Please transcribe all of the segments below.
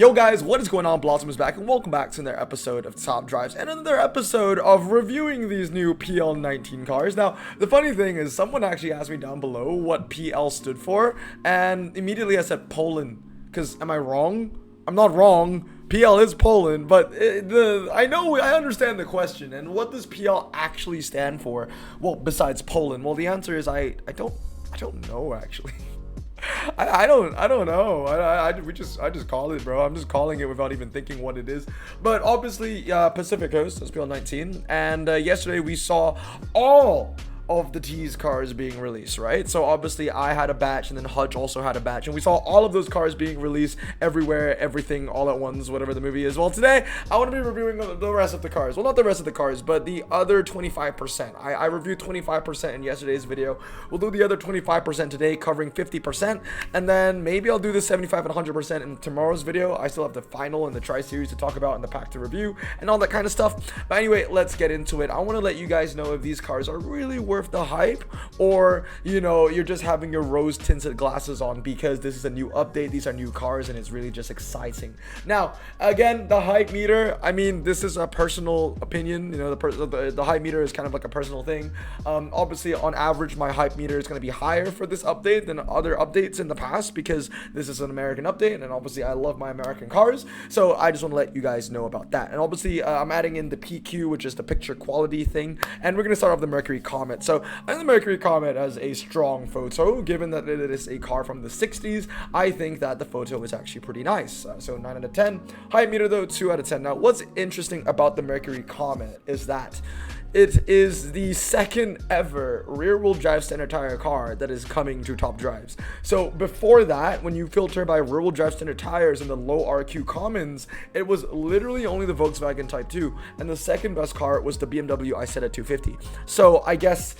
Yo guys, what is going on? Blossom is back and welcome back to another episode of Top Drives and another episode of reviewing these new PL19 cars. Now, the funny thing is someone actually asked me down below what PL stood for, and immediately I said Poland, because am I wrong? I'm not wrong. PL is Poland, but I understand the question. And what does PL actually stand for? Well, besides Poland, well, the answer is I don't know actually. I don't know. I just call it, bro. I'm just calling it without even thinking what it is. But obviously, Pacific Coast, that's PL19. And yesterday we saw all of the T's cars being released, right? So obviously I had a batch, and then Hutch also had a batch, and we saw all of those cars being released everywhere, everything, all at once, whatever the movie is. Well, today I want to be reviewing the rest of the cars. Well, not the rest of the cars, but the other 25%. I reviewed 25% in yesterday's video. We'll do the other 25% today, covering 50%, and then maybe I'll do the 75 and 100% in tomorrow's video. I still have the final and the tri-series to talk about and the pack to review and all that kind of stuff. But anyway, let's get into it. I want to let you guys know if these cars are really worth the hype, or you know, you're just having your rose tinted glasses on because this is a new update, these are new cars, and it's really just exciting. Now again, the hype meter, I mean, this is a personal opinion, you know, the hype meter is kind of like a personal thing. Obviously on average my hype meter is going to be higher for this update than other updates in the past because this is an American update, and obviously I love my American cars, so I just want to let you guys know about that. And obviously I'm adding in the PQ, which is the picture quality thing, and we're going to start off the Mercury Comet. So I think the Mercury Comet has a strong photo. Given that it is a car from the 60s, I think that the photo is actually pretty nice. So 9 out of 10. Hype meter though, 2 out of 10. Now, what's interesting about the Mercury Comet is that it is the second ever rear-wheel drive standard tire car that is coming to Top Drives. So before that, when you filter by rear-wheel drive standard tires and the low RQ Commons, it was literally only the Volkswagen Type 2, and the second best car was the BMW i7 250. So I guess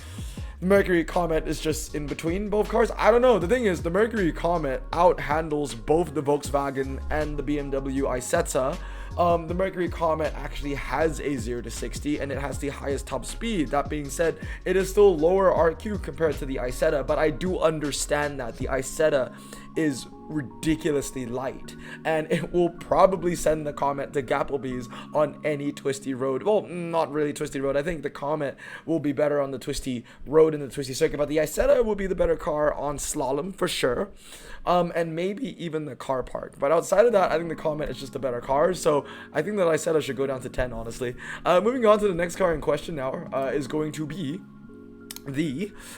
the Mercury Comet is just in between both cars. I don't know. The thing is, the Mercury Comet out-handles both the Volkswagen and the BMW i7. The Mercury Comet actually has a 0 to 60, and it has the highest top speed. That being said, it is still lower RQ compared to the Isetta, but I do understand that the Isetta is ridiculously light, and it will probably send the Comet to Gapplebee's on any twisty road. Well, not really twisty road. I think the Comet will be better on the twisty road and the twisty circuit, but the Isetta will be the better car on slalom for sure, and maybe even the car park. But outside of that, I think the Comet is just a better car, so I think that Isetta should go down to 10, honestly. Moving on to the next car in question now is going to be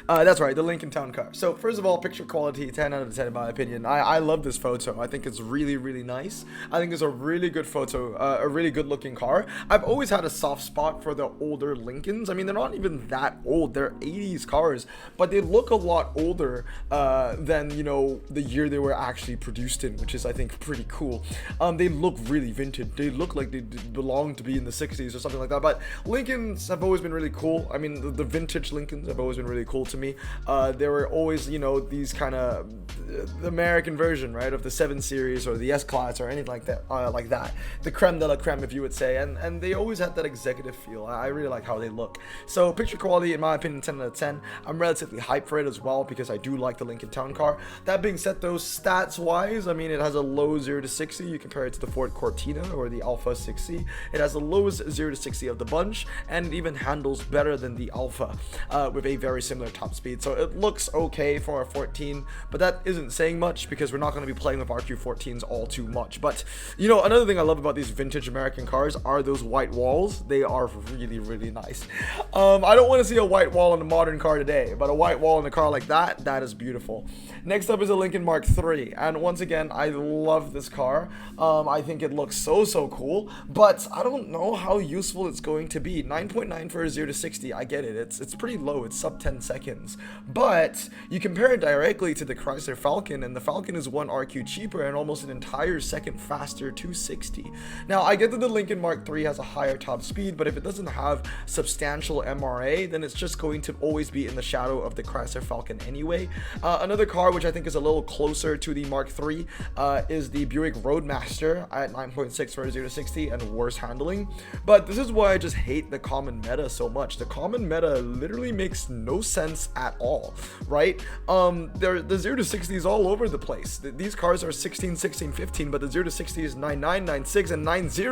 that's right, the Lincoln Town car. So first of all, picture quality, 10 out of 10 in my opinion. I love this photo. I think it's really, really nice. I think it's a really good photo, a really good looking car. I've always had a soft spot for the older Lincolns. I mean, they're not even that old. They're 80s cars, but they look a lot older than, you know, the year they were actually produced in, which is, I think, pretty cool. They look really vintage. They look like they belong to be in the 60s or something like that. But Lincolns have always been really cool. I mean, the vintage Lincolns have always been really cool to me. They were always, you know, these kind of the American version, right, of the 7 Series or the S-Class or anything like that, the creme de la creme, if you would say, and they always had that executive feel. I really like how they look. So picture quality, in my opinion, 10 out of 10. I'm relatively hyped for it as well because I do like the Lincoln Town car. That being said, though, stats wise, I mean, it has a low 0 to 60. You compare it to the Ford Cortina or the Alpha 6C. It has the lowest 0 to 60 of the bunch, and it even handles better than the Alpha with a very similar top speed. So it looks okay for a 14, but that isn't saying much because we're not going to be playing with RQ14s all too much. But you know, another thing I love about these vintage American cars are those white walls. They are really, really nice. I don't want to see a white wall in a modern car today, but a white wall in a car like that is beautiful. Next up is a Lincoln Mark III, and once again, I love this car. I think it looks so cool, but I don't know how useful it's going to be. 9.9 for a 0 to 60, I get it. It's pretty low. It's sub 10 seconds, but you compare it directly to the Chrysler Falcon, and the Falcon is 1 RQ cheaper and almost an entire second faster to 60. Now, I get that the Lincoln Mark III has a higher top speed, but if it doesn't have substantial MRA, then it's just going to always be in the shadow of the Chrysler Falcon anyway. Another car which I think is a little closer to the Mark III is the Buick Roadmaster at 9.6 for a 0 to 60 and worse handling. But this is why I just hate the common meta so much. The common meta literally makes makes no sense at all, right? The 0 to 60 is all over the place. These cars are 16, 16, 15, but the 0 to 60 is 99, 96, and 90,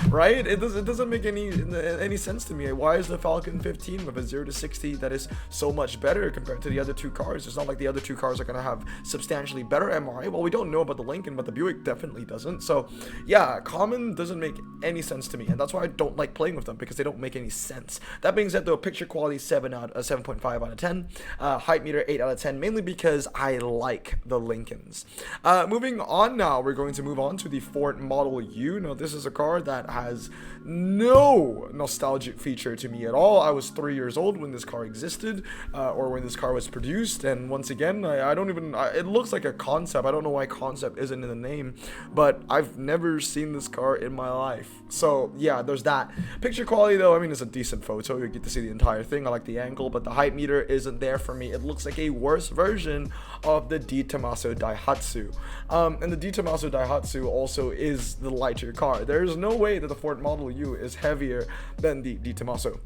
right? It doesn't make any sense to me. Why is the Falcon 15 with a 0 to 60 that is so much better compared to the other two cars? It's not like the other two cars are gonna have substantially better MRI. Well, we don't know about the Lincoln, but the Buick definitely doesn't. So yeah, common doesn't make any sense to me, and that's why I don't like playing with them, because they don't make any sense. That being said, though, picture quality 7.5 out of 10, height meter 8 out of 10, mainly because I like the Lincolns. Moving on now, we're going to move on to the Ford Model U. Now, this is a car that has no nostalgic feature to me at all. I was 3 years old when this car existed, or when this car was produced, and once again, I don't even, it looks like a concept. I don't know why concept isn't in the name, but I've never seen this car in my life. So yeah, there's that. Picture quality, though, I mean, it's a decent photo. You get to see the entire thing. I like the angle, but the height meter isn't there for me. It looks like a worse version of the Di Tommaso Daihatsu. And the Di Tommaso Daihatsu also is the lighter car. There's no way that the Ford Model U is heavier than the Di Tommaso.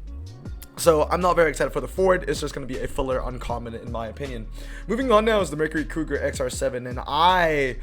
So I'm not very excited for the Ford. It's just going to be a filler uncommon in my opinion. Moving on now is the Mercury Cougar XR7, and I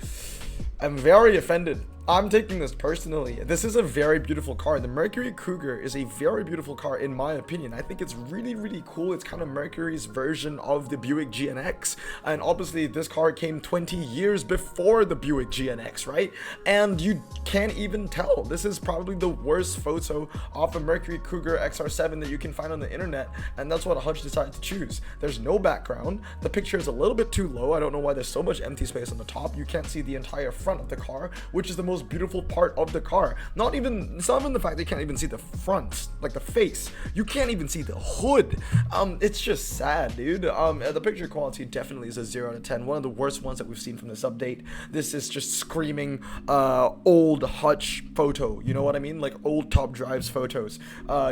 am very offended. I'm taking this personally. This is a very beautiful car. The Mercury Cougar is a very beautiful car in my opinion. I think it's really, really cool. It's kind of Mercury's version of the Buick GNX. And obviously this car came 20 years before the Buick GNX, right? And you can't even tell. This is probably the worst photo of a Mercury Cougar XR7 that you can find on the internet. And that's what Hutch decided to choose. There's no background. The picture is a little bit too low. I don't know why there's so much empty space on the top. You can't see the entire front of the car, which is the most beautiful part of the car. It's not even the fact that you can't even see the front, like the face. You can't even see the hood. It's just sad, dude. The picture quality definitely is a 0 out of 10. One of the worst ones that we've seen from this update. This is just screaming old Hutch photo. You know what I mean? Like old Top Drives photos.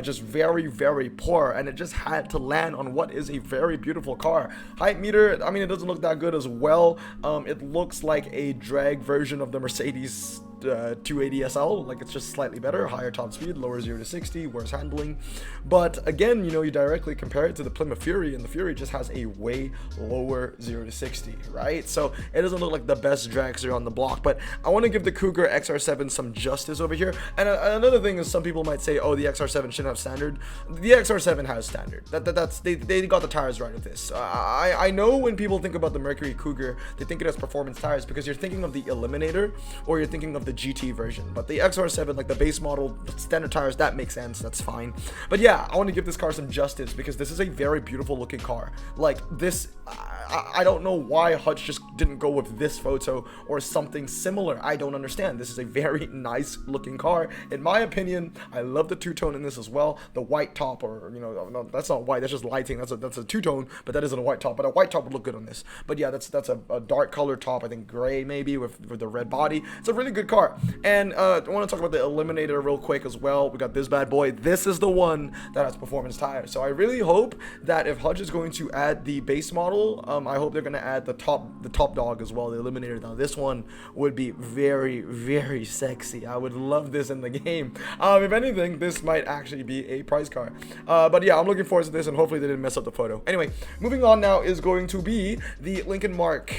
Just very, very poor, and it just had to land on what is a very beautiful car. Height meter, I mean, it doesn't look that good as well. It looks like a drag version of the Mercedes 280 SL, like it's just slightly better, higher top speed, lower 0 to 60, worse handling. But again, you know, you directly compare it to the Plymouth Fury, and the Fury just has a way lower 0 to 60, right? So it doesn't look like the best dragster on the block. But I want to give the Cougar XR7 some justice over here. And another thing is, some people might say, oh, the XR7 shouldn't have standard. The XR7 has standard. They got the tires right with this. I know when people think about the Mercury Cougar, they think it has performance tires because you're thinking of the Eliminator, or you're thinking of the GT version. But the XR7, like the base model standard tires, that makes sense, that's fine. But yeah, I want to give this car some justice because this is a very beautiful looking car. Like this, I don't know why Hutch just didn't go with this photo or something similar. I don't understand. This is a very nice looking car in my opinion. I love the two-tone in this as well. The white top, or you know, no, that's not white, that's just lighting. That's a two-tone, but that isn't a white top. But a white top would look good on this. But yeah, that's a dark color top, I think gray maybe with the red body. It's a really good car. And I want to talk about the Eliminator real quick as well. We got this bad boy. This is the one that has performance tires. So I really hope that if Hutch is going to add the base model, I hope they're going to add the top dog as well, the Eliminator. Now this one would be very, very sexy. I would love this in the game. If anything, this might actually be a prize car. But yeah, I'm looking forward to this, and hopefully they didn't mess up the photo. Anyway, moving on now is going to be the Lincoln Mark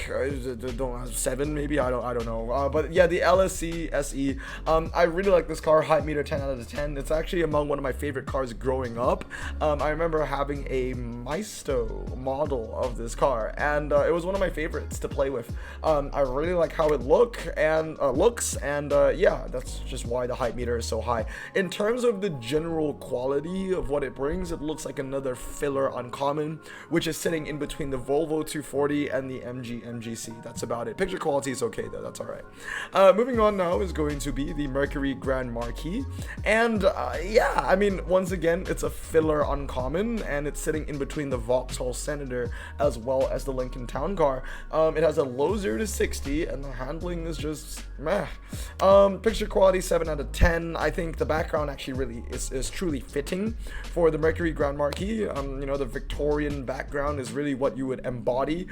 7 maybe, I don't know. But yeah, the LSC SE. I really like this car. Height meter 10 out of 10. It's actually among one of my favorite cars growing up. I remember having a Maisto model of this car, and it was one of my favorites to play with. I really like how it looks, and yeah, that's just why the height meter is so high. In terms of the general quality of what it brings, it looks like another filler uncommon, which is sitting in between the Volvo 240 and the MG MGC. That's about it. Picture quality is okay though, that's alright. Moving on now is going to be the Mercury Grand Marquis, and yeah, I mean, once again, it's a filler uncommon, and it's sitting in between the Vauxhall Senator as well as the Lincoln Town Car. It has a low 0 to 60, and the handling is just meh. Picture quality 7 out of 10. I think the background actually really is truly fitting for the Mercury Grand Marquis. You know, the Victorian background is really what you would embody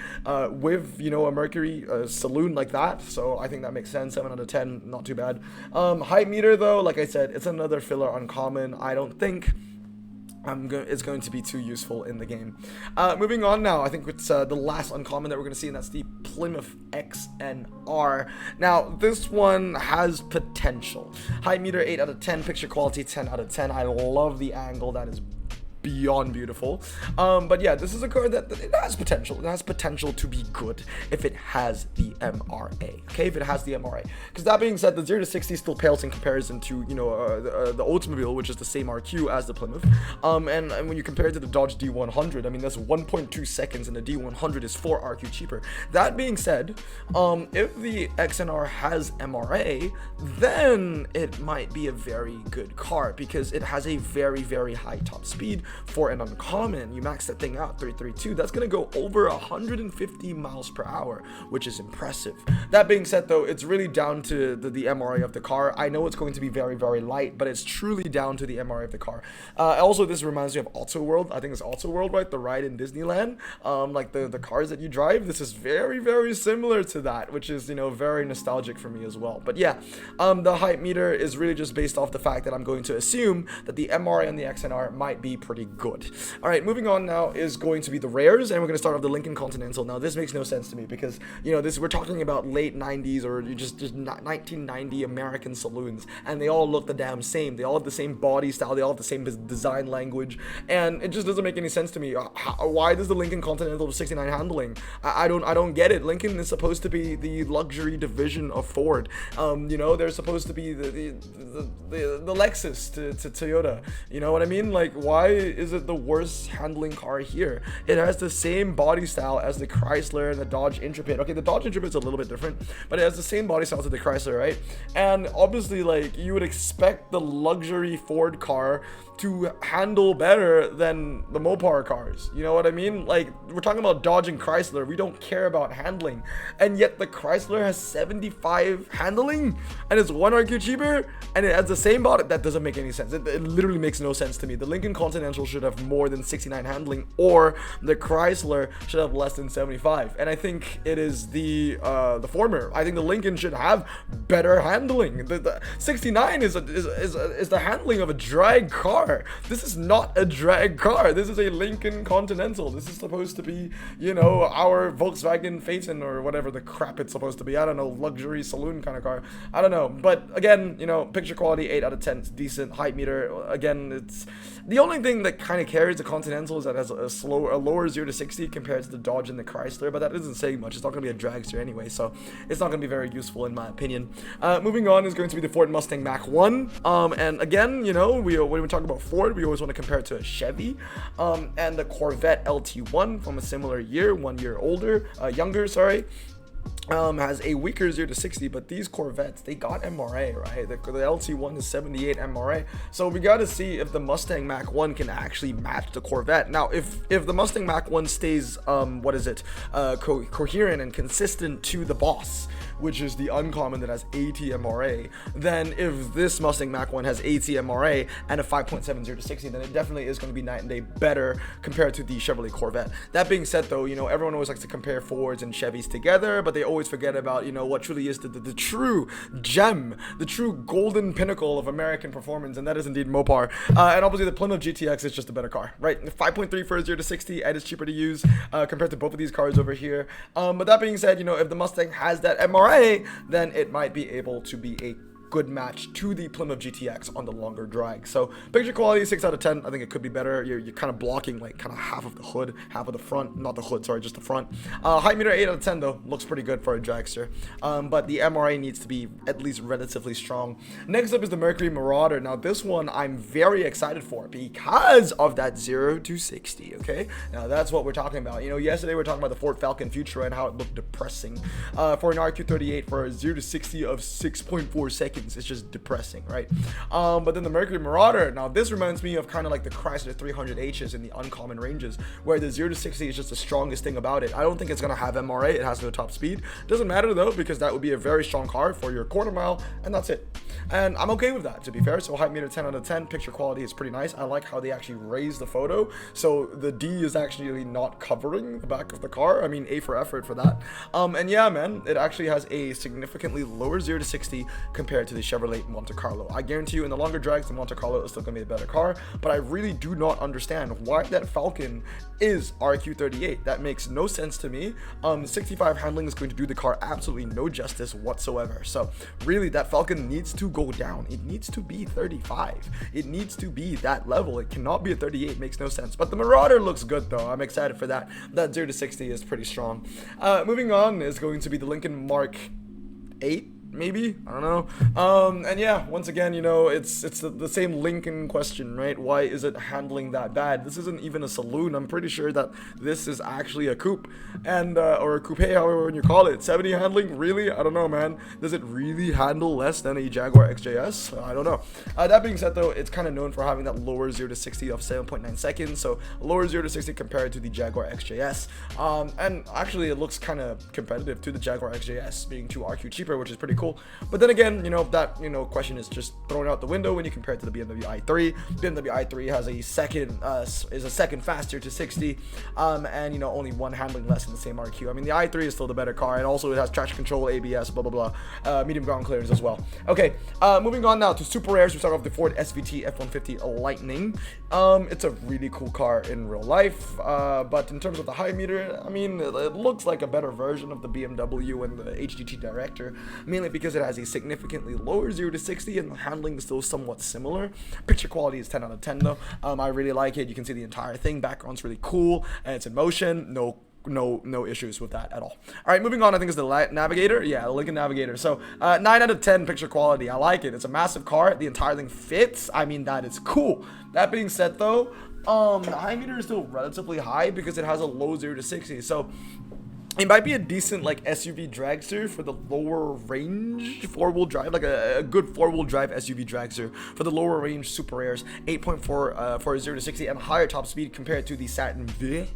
with, you know, a Mercury saloon like that. So I think that makes sense. 7 out of 10, not too bad. Height meter though, like I said, it's another filler uncommon. I don't think it's going to be too useful in the game. Moving on now, I think it's the last uncommon that we're going to see, and that's the Plymouth XNR. Now, this one has potential. Height meter 8 out of 10, picture quality 10 out of 10. I love the angle, that is beyond beautiful. But yeah, this is a card that it has potential. It has potential to be good if it has the MRA. Okay, if it has the MRA. Because that being said, the 0 to 60 still pales in comparison to, you know, the Oldsmobile, which is the same RQ as the Plymouth. And when you compare it to the Dodge D100, I mean, that's 1.2 seconds, and the D100 is 4 RQ cheaper. That being said, if the XNR has MRA, then it might be a very good car because it has a very, very high top speed. For an uncommon, you max that thing out 332, that's gonna go over 150 miles per hour, which is impressive. That being said though, it's really down to the MRA of the car. I know it's going to be very, very light, but it's truly down to the MRA of the car. Also, this reminds me of Auto World. I think it's Auto World, right? The ride in Disneyland, like the cars that you drive. This is very, very similar to that, which is, you know, very nostalgic for me as well. But yeah, the height meter is really just based off the fact that I'm going to assume that the MRA on the XNR might be pretty good. All right, moving on now is going to be the rares, and we're going to start off the Lincoln Continental. Now, this makes no sense to me because, you know, we're talking about late 90s or just 1990 American saloons, and they all look the damn same. They all have the same body style. They all have the same design language, and it just doesn't make any sense to me. Why does the Lincoln Continental have 69 handling? I don't get it. Lincoln is supposed to be the luxury division of Ford. You know, they're supposed to be the Lexus to Toyota. You know what I mean? Like, why is it the worst handling car here? It has the same body style as the Chrysler and the Dodge Intrepid. Okay, the Dodge Intrepid is a little bit different, but it has the same body style to the Chrysler, right? And obviously, like, you would expect the luxury Ford car to handle better than the Mopar cars. You know what I mean? Like, we're talking about Dodge and Chrysler. We don't care about handling, and yet the Chrysler has 75 handling and it's 1 RQ cheaper, and it has the same body. That doesn't make any sense. It literally makes no sense to me. The Lincoln Continental should have more than 69 handling, or the Chrysler should have less than 75. And I think it is the former. I think the Lincoln should have better handling. The 69 is the handling of a drag car. This is not a drag car. This is a Lincoln Continental. This is supposed to be, you know, our Volkswagen Phaeton or whatever the crap it's supposed to be. I don't know, luxury saloon kind of car. I don't know. But again, you know, picture quality 8 out of 10. It's decent. Height meter, again, it's the only thing that kind of carries the Continental is that it has a lower 0 to 60 compared to the Dodge and the Chrysler, but that isn't saying much. It's not going to be a dragster anyway, so it's not going to be very useful in my opinion. Moving on is going to be the Ford Mustang Mach-1. And again, you know, when we talk about Ford, we always want to compare it to a Chevy, and the Corvette LT1 from a similar year, 1 year younger, sorry. Has a weaker 0 to 60, but these Corvettes, they got MRA, right? The LT1 is 78 MRA, so we got to see if the Mustang Mach-1 can actually match the Corvette. Now, if the Mustang Mach-1 stays, coherent and consistent to the Boss, which is the uncommon that has 80 MRA, then if this Mustang Mach-1 has 80 MRA and a 5.7 0 to 60, then it definitely is going to be night and day better compared to the Chevrolet Corvette. That being said, though, you know, everyone always likes to compare Fords and Chevys together, but they always forget about, you know, what truly is the true gem, the true golden pinnacle of American performance, and that is indeed Mopar. And obviously the Plymouth GTX is just a better car, right? 5.3 for a 0 to 60, and it's cheaper to use compared to both of these cars over here. But that being said, you know, if the Mustang has that MRA, then it might be able to be a good match to the Plymouth GTX on the longer drag. So picture quality 6 out of 10. I think it could be better. You're kind of blocking like kind of half of the hood, half of the front, not the hood, sorry, just the front. Height meter 8 out of 10 though, looks pretty good for a dragster. But the MRA needs to be at least relatively strong. Next up is the Mercury Marauder. Now this one I'm very excited for because of that 0 to 60. Okay, now that's what we're talking about. You know, yesterday we were talking about the Ford Falcon Futura and how it looked depressing. For an RQ38 for a 0 to 60 of 6.4 seconds. It's just depressing, right? But then the Mercury Marauder, now this reminds me of kind of like the Chrysler 300Hs in the uncommon ranges, where the 0 to 60 is just the strongest thing about it. I don't think it's gonna have MRA. It has no top speed. Doesn't matter though, because that would be a very strong car for your quarter mile, and that's it. And I'm okay with that, to be fair. So height meter 10 out of 10. Picture quality is pretty nice. I like how they actually raise the photo, so the D is actually not covering the back of the car. I mean, A for effort for that. And yeah, man, it actually has a significantly lower 0 to 60 compared to to the Chevrolet Monte Carlo. I guarantee you in the longer drags, the Monte Carlo is still going to be a better car, but I really do not understand why that Falcon is RQ38. That makes no sense to me. 65 handling is going to do the car absolutely no justice whatsoever. So really, that Falcon needs to go down. It needs to be 35. It needs to be that level. It cannot be a 38. Makes no sense. But the Marauder looks good though. I'm excited for that. That 0 to 60 is pretty strong. Moving on is going to be the Lincoln Mark 8. Maybe, I don't know. And yeah, once again, you know, it's the same Lincoln question, right? Why is it handling that bad? This isn't even a saloon. I'm pretty sure that this is actually a coupe, and or a coupe, however you call it. 70 handling, really? I don't know, man. Does it really handle less than a Jaguar XJS? I don't know. That being said, though, it's kind of known for having that lower 0 to 60 of 7.9 seconds, so lower 0 to 60 compared to the Jaguar XJS. And actually, it looks kind of competitive to the Jaguar XJS, being 2 RQ cheaper, which is pretty cool. But then again, you know, that, you know, question is just thrown out the window when you compare it to the BMW i3. BMW i3 has a second faster to 60, and, you know, only one handling less in the same RQ. I mean, the i3 is still the better car, and also it has traction control, ABS, blah blah blah, medium ground clearance as well. Okay, moving on now to super rares. We start off the Ford SVT F-150 Lightning. It's a really cool car in real life, but in terms of the high meter, I mean, it looks like a better version of the BMW and the HDT Director, mainly because it has a significantly lower 0 to 60 and the handling is still somewhat similar. Picture quality is 10 out of 10 though. I really like it. You can see the entire thing. Background's really cool and it's in motion. No issues with that at all. All right, moving on. I think it's the Navigator. Yeah, the Lincoln Navigator. So 9 out of 10 picture quality. I like it. It's a massive car. The entire thing fits. I mean, that is cool. That being said though, the high meter is still relatively high because it has a low 0 to 60. So it might be a decent like SUV dragster for the lower range 4-wheel drive, like a good 4-wheel drive SUV dragster for the lower range super rares. 8.4 for 0 to 60 and higher top speed compared to the Saturn V.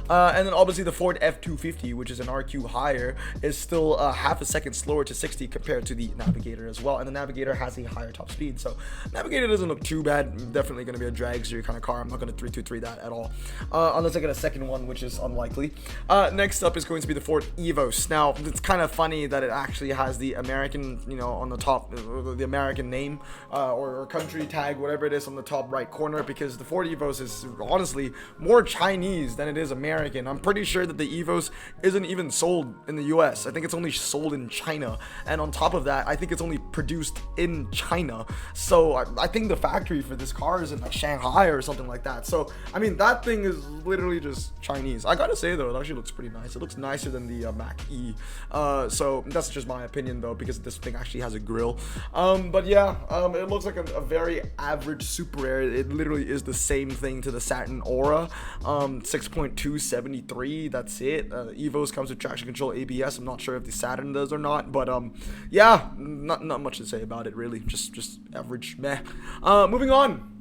And then obviously the Ford F250, which is an RQ higher, is still half a second slower to 60 compared to the Navigator as well. And the Navigator has a higher top speed, so Navigator doesn't look too bad. Definitely going to be a dragster kind of car. I'm not going to 323 that at all, unless I get a second one, which is unlikely. Next up is going to be the Ford Evos. Now, it's kind of funny that it actually has the American, you know, on the top, the American name or country tag, whatever it is, on the top right corner, because the Ford Evos is honestly more Chinese than it is American. I'm pretty sure that the Evos isn't even sold in the US. I think it's only sold in China, and on top of that, I think it's only produced in China. So I think the factory for this car is in like Shanghai or something like that. So I mean, that thing is literally just Chinese. I gotta say though, it actually looks pretty nice. It looks nicer than the Mac E. So that's just my opinion though, because this thing actually has a grill. But yeah, it looks like a very average super rare. It literally is the same thing to the Saturn Aura. 6.273. That's it. Evos comes with traction control, ABS. I'm not sure if the Saturn does or not, but yeah, not much to say about it really. Just average meh. Moving on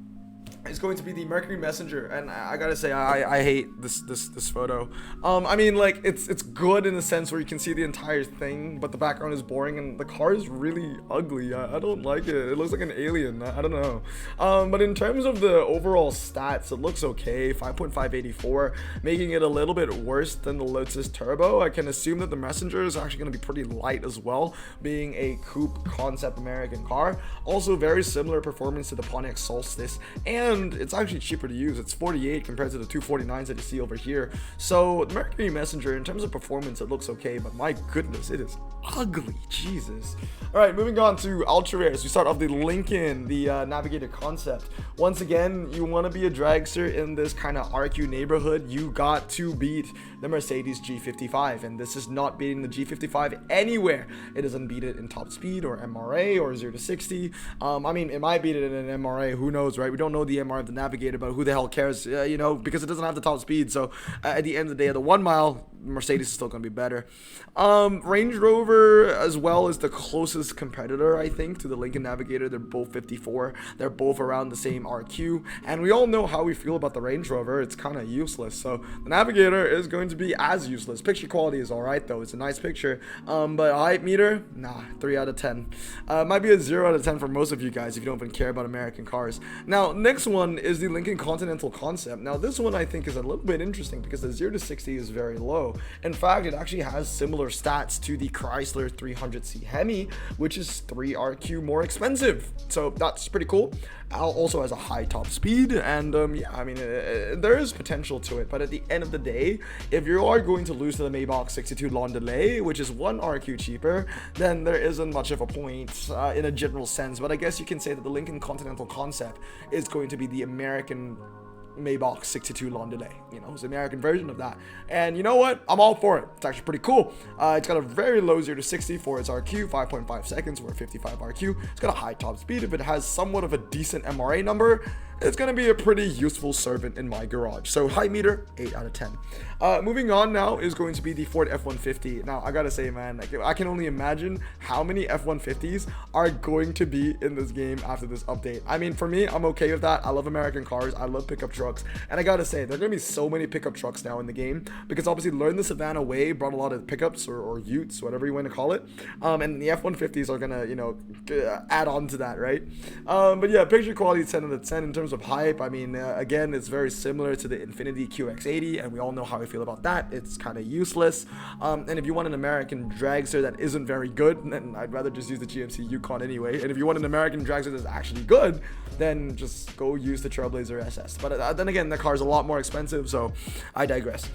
is going to be the Mercury Messenger, and I gotta say I hate this photo. I mean, like, it's good in the sense where you can see the entire thing, but the background is boring and the car is really ugly. I don't like it. It looks like an alien. I don't know. But in terms of the overall stats, it looks okay. 5.584, making it a little bit worse than the Lotus Turbo. I can assume that the Messenger is actually going to be pretty light as well, being a coupe concept American car. Also very similar performance to the Pontiac Solstice, and it's actually cheaper to use. It's 48 compared to the 249s that you see over here. So the Mercury Messenger, in terms of performance, it looks okay, but my goodness, it is ugly. Jesus. All right, moving on to ultra rares. We start off the Lincoln, the Navigator concept. Once again, you want to be a dragster in this kind of RQ neighborhood, you got to beat the Mercedes G55, and this is not beating the G55 anywhere. It doesn't beat it in top speed or MRA or 0 to 60. I mean, it might beat it in an MRA, who knows, right? We don't know the MRA of the Navigator, but who the hell cares, you know, because it doesn't have the top speed. So at the end of the day, of the 1 mile, Mercedes is still going to be better. Range Rover as well is the closest competitor, I think, to the Lincoln Navigator. They're both 54. They're both around the same RQ, and we all know how we feel about the Range Rover. It's kind of useless. So the Navigator is going to be as useless. Picture quality is all right though. It's a nice picture, but height meter, nah, 3 out of 10. Might be a 0 out of 10 for most of you guys if you don't even care about American cars. Now, next one is the Lincoln Continental concept. Now, this one I think is a little bit interesting because the 0 to 60 is very low. In fact, it actually has similar stats to the Chrysler 300C Hemi, which is 3 RQ more expensive. So that's pretty cool. Also has a high top speed, and yeah, I mean, there is potential to it, but at the end of the day, if you are going to lose to the Maybach 62 Landaulet, which is 1 RQ cheaper, then there isn't much of a point in a general sense. But I guess you can say that the Lincoln Continental concept is going to be the American Maybach 62 Landaulet, you know, it's the American version of that. And you know what? I'm all for it. It's actually pretty cool. It's got a very low 0 to 60 for its RQ, 5.5 seconds for 55 RQ. It's got a high top speed. If it has somewhat of a decent MRA number, it's going to be a pretty useful servant in my garage. So height meter, 8 out of 10. Moving on now is going to be the Ford F-150. Now, I gotta say, man, like, I can only imagine how many F-150s are going to be in this game after this update. I mean, for me, I'm okay with that. I love American cars. I love pickup trucks. And I gotta say, there are going to be so many pickup trucks now in the game, because obviously Learn the Savannah Way brought a lot of pickups or utes, whatever you want to call it. And the F-150s are going to, you know, add on to that, right? But yeah, picture quality 10 out of 10 in terms of hype. I mean, again, it's very similar to the Infiniti QX80, and we all know how I feel about that. It's kind of useless. And if you want an American dragster that isn't very good, then I'd rather just use the GMC Yukon anyway. And if you want an American dragster that's actually good, then just go use the Trailblazer SS. But then again, the car's a lot more expensive, so I digress.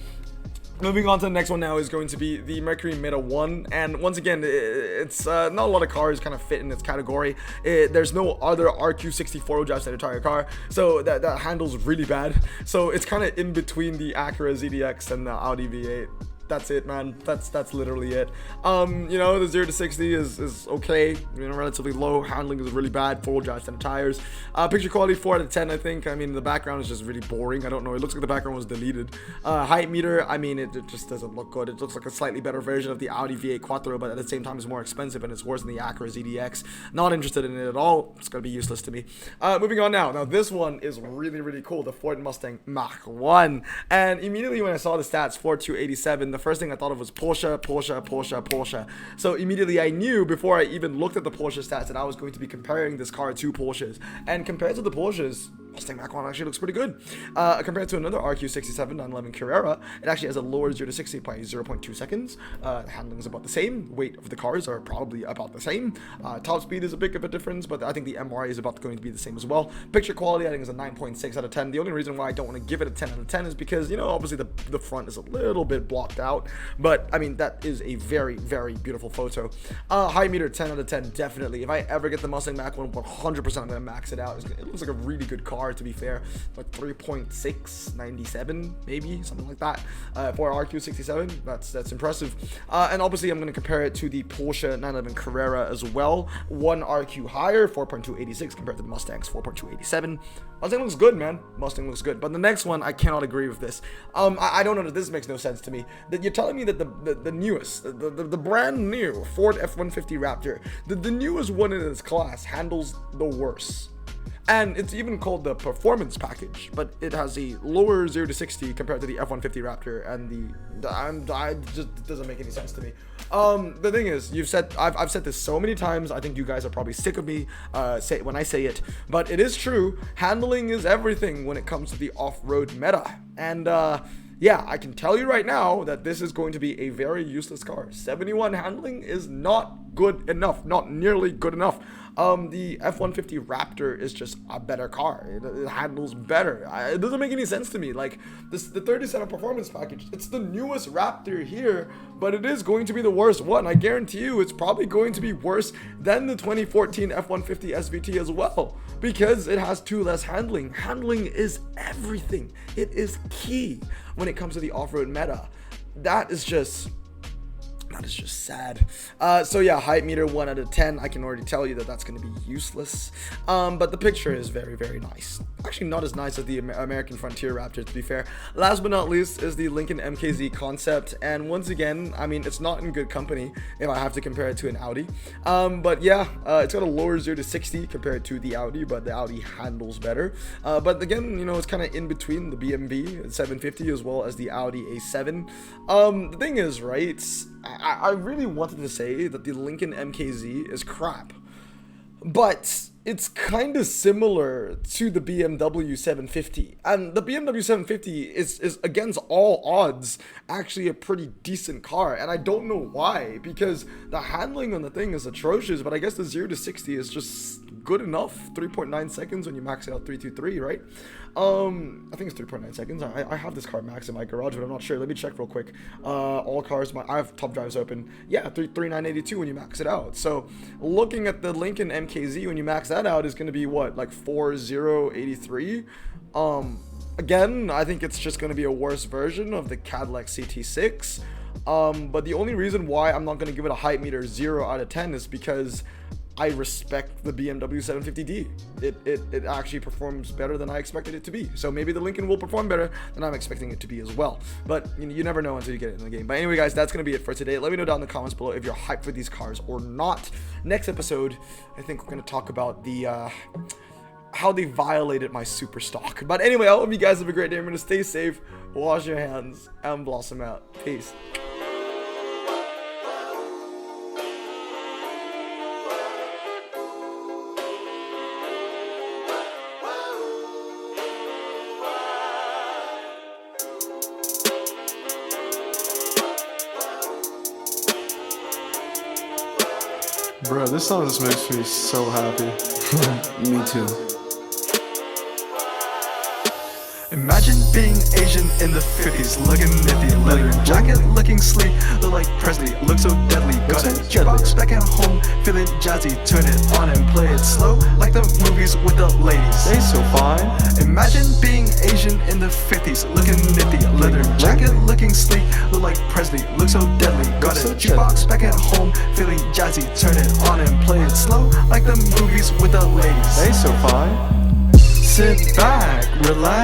Moving on to the next one now is going to be the Mercury Meta 1, and once again, it's not a lot of cars kind of fit in its category. There's no other RQ64 drives in the entire car, so that handles really bad. So it's kind of in between the Acura ZDX and the Audi V8. That's it, man. That's literally it. You know, the 0 to 60 is okay, you know, relatively low. Handling is really bad. 4-wheel drive, center tires. Picture quality 4 out of 10, I think. I mean, the background is just really boring. I don't know, it looks like the background was deleted. Height meter, I mean, it just doesn't look good. It looks like a slightly better version of the Audi V8 Quattro, but at the same time it's more expensive and it's worse than the Acura ZDX. Not interested in it at all. It's gonna be useless to me. Moving on now. Now this one is really, really cool. The Ford Mustang Mach 1. And immediately when I saw the stats, Ford 287, the first thing I thought of was Porsche. So immediately I knew, before I even looked at the Porsche stats, that I was going to be comparing this car to Porsches. And compared to the Porsches, Mustang Mach 1 actually looks pretty good. Compared to another RQ67 911 Carrera, it actually has a lower 0 to 60 by 0.2 seconds. Handling is about the same. Weight of the cars are probably about the same. Top speed is a bit of a difference, but I think the MRI is about going to be the same as well. Picture quality, I think, is a 9.6 out of 10. The only reason why I don't want to give it a 10 out of 10 is because, you know, obviously the front is a little bit blocked out. But, I mean, that is a very, very beautiful photo. High meter, 10 out of 10, definitely. If I ever get the Mustang Mach 1, 100% I'm going to max it out. It looks like a really good car, to be fair. Like 3.697, maybe, something like that. For RQ67, that's impressive. And obviously, I'm going to compare it to the Porsche 911 Carrera as well. 1 RQ higher, 4.286, compared to the Mustang's 4.287. Mustang looks good, man. Mustang looks good. But the next one, I cannot agree with this. I don't know, that this makes no sense to me. That you're telling me that the newest, the brand new Ford F-150 Raptor, the newest one in its class, handles the worst. And it's even called the performance package, but it has a lower 0 to 60 compared to the F-150 Raptor, and it doesn't make any sense to me. The thing is, I've said this so many times. I think you guys are probably sick of me when I say it, but it is true. Handling is everything when it comes to the off-road meta, and yeah, I can tell you right now that this is going to be a very useless car. 71 handling is not good enough, not nearly good enough. The F-150 Raptor is just a better car. It handles better. It doesn't make any sense to me. Like, the 37 performance package, it's the newest Raptor here, but it is going to be the worst one. I guarantee you it's probably going to be worse than the 2014 F-150 SVT as well, because it has 2 less handling. Handling is everything. It is key when it comes to the off-road meta. That is just sad. So yeah, height meter 1 out of 10. I can already tell you that that's going to be useless. But the picture is very, very nice. Actually, not as nice as the American Frontier Raptor, to be fair. Last but not least is the Lincoln MKZ concept. And once again, I mean, it's not in good company if I have to compare it to an Audi. But yeah, it's got a lower 0 to 60 compared to the Audi, but the Audi handles better. But again, you know, it's kind of in between the BMW 750 as well as the Audi A7. The thing is, right, I really wanted to say that the Lincoln MKZ is crap, but it's kind of similar to the BMW 750. And the BMW 750 is against all odds actually a pretty decent car. And I don't know why, because the handling on the thing is atrocious, but I guess the 0 to 60 is just good enough. 3.9 seconds when you max it out 323, right? I think it's 3.9 seconds. I have this car maxed in my garage, but I'm not sure. Let me check real quick. All cars, I have top drives open. Yeah, 3982 when you max it out. So looking at the Lincoln MKZ when you max that out is going to be what, like 4083. Again, I think it's just going to be a worse version of the Cadillac CT6. But the only reason why I'm not going to give it a hype meter 0 out of 10 is because I respect the BMW 750D. It actually performs better than I expected it to be. So maybe the Lincoln will perform better than I'm expecting it to be as well. But you never know until you get it in the game. But anyway, guys, that's going to be it for today. Let me know down in the comments below if you're hyped for these cars or not. Next episode, I think we're going to talk about the how they violated my super stock. But anyway, I hope you guys have a great day. I'm going to stay safe, wash your hands, and blossom out. Peace. Bro, this song just makes me so happy. Me too. Imagine being Asian in the 50s, looking nifty, leather jacket, looking sleek, look like Presley, look so deadly. Got a jukebox back at home, feeling jazzy, turn it on and play it slow, like the movies with the ladies. They so fine. Imagine being Asian in the 50s, looking nifty, leather jacket, looking sleek, look like Presley, look so deadly. Got a jukebox back at home, feeling jazzy, turn it on and play it slow, like the movies with the ladies. They so fine. Sit back, relax,